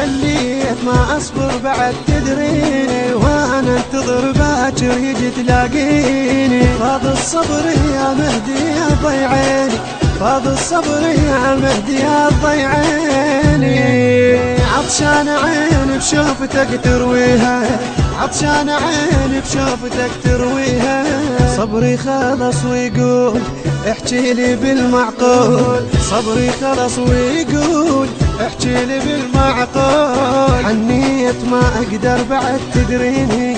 مليت ما اصبر بعد تدريني، وانا انتظر باكر يجي تلاقيني. فاض الصبر يا مهدي يا ضيعيني، فاض الصبر يا مهدي يا ضيعيني. عطشان عيني بشوفتك ترويها، عطشان عيني بشوفتك ترويها. صبري خلص ويقول احكي لي بالمعقول، صبري خلص ويقول احكي لي بالمعقول. حنيت ما اقدر بعد تدريني،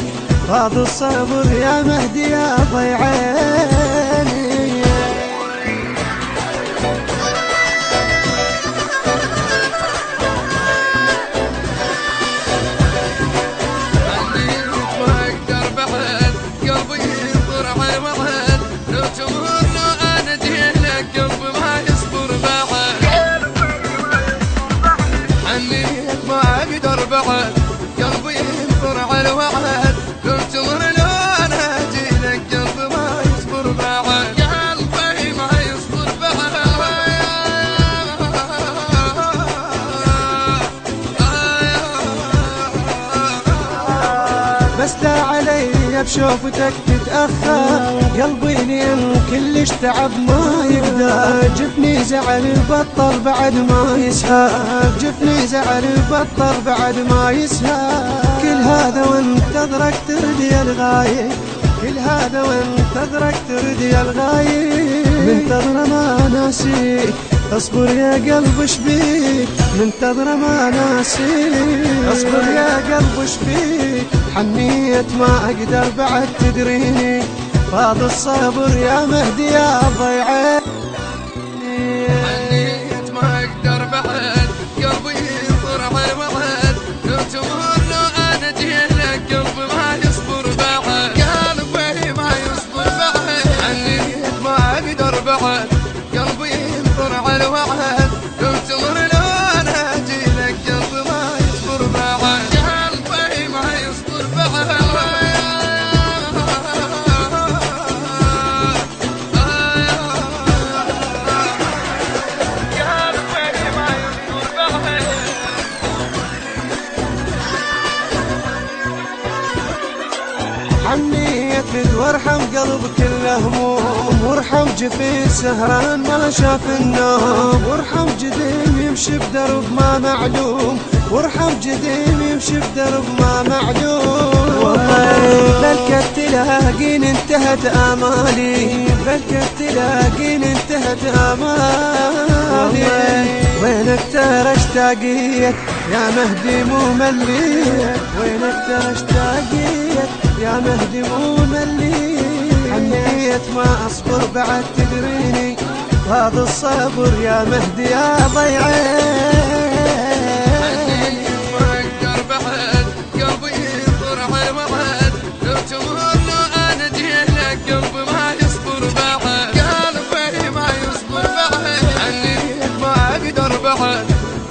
فاض الصبر يا مهدي يا ضيعيني. قلبي ينطر على الوعد، لو تمر لو انا اجي لك قلبي ما يصبر بعد، قلبي ما يصبر بعد. بس لا علي بشوفتك تتأخر، قلبي لين كلش تعب ما يقدر. جفني زعل بطل بعد ما يسهر، جفني زعل بطل بعد ما يسهر. كل هذا وانتظرك تردي الغاية، كل هذا وانتظرك تردي الغاية. منتظر ما ناسيك اصبر يا قلب شبيك، منتظر ما ناسيك اصبر يا قلب شبيك. حنيت ما اقدر بعد تدريني، فاض الصبر يا مهدي يا ضيعيني. حنيت ما اقدر بعد، قلبي ينطر على الوعد، لو تمر لو انا اجي لك قلبي ما يصبر بعد، قلبي ما يصبر بعد. حنيت ما اقدر بعد، قلبي ينطر على الوعد، لو تمر لو انا اجي لك قلبي ما يصبر بعد، قلبي ما يصبر بعد. حنيت لك وارحم قلب كله هموم، وارحم جفين سهران ما شاف النوم. وارحم جديم يمشي بدرب ما معلوم، وارحم جديم يمشي بدرب ما معلوم. والله بلكت تلاقين انتهت امالي، بلكت تلاقين انتهت امالي. وينك ترى اشتاقيت يا مهدي مو مليت، وينك ترى اشتاقيت يا مهدي مو مليت. حنيت ما اصبر بعد تدريني، هذا الصبر يا مهدي يا ضيعيني.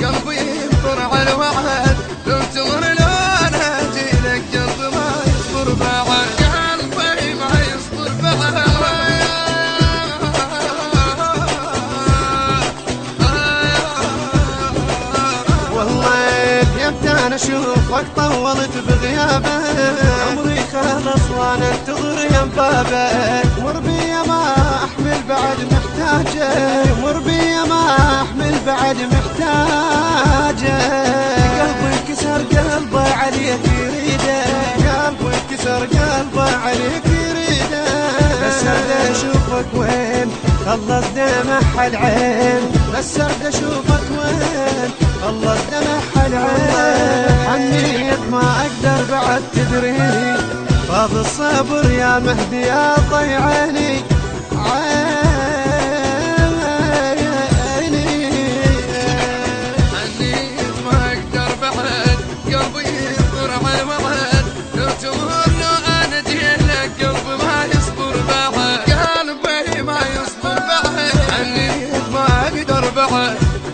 قلبي ينطر على الوعد، لو تمر لو انا اجي لك قلبي ما يصبر بعد، قلبي ما يصبر بعد. والله يمتى انا اشوفك طولت بغيابك، عمري خلص وانا انتظر يم بابك. مربي ما احمل بعد محتاجك، مربي ما احمل بعد محتاجك. قلبي انكسر قلبي عليك يريده، قلبي انكسر قلبي عليك يريده. بس ارد اشوفك وين خلص دمع العين، بس ارد اشوفك وين خلص دمع العين. حنيت ما اقدر بعد تدريني، فاض الصبر يا مهدي يا ضيعيني.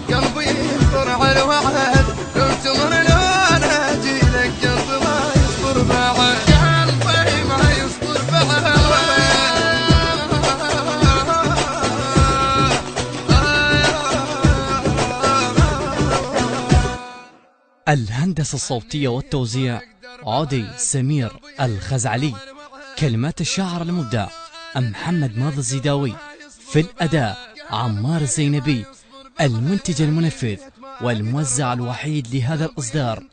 قلبي ينطر على الوعد، لو تمر لو انا اجي لك قلبي ما يصبر بعد، قلبي ما يصبر بعد. الهندسة الصوتية والتوزيع عودي سمير الخزعلي. كلمات الشاعر المبدع محمد ماضي الزيداوي. في الأداء عمار الزينبي. المنتج المنفذ والموزع الوحيد لهذا الإصدار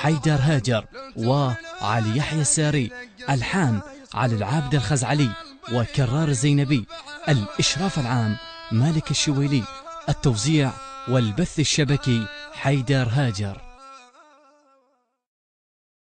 حيدر هاجر وعلي يحيى الساري. ألحان علي العابد الخزعلي وكرار الزينبي. الإشراف العام مالك الشويلي. التوزيع والبث الشبكي حيدر هاجر.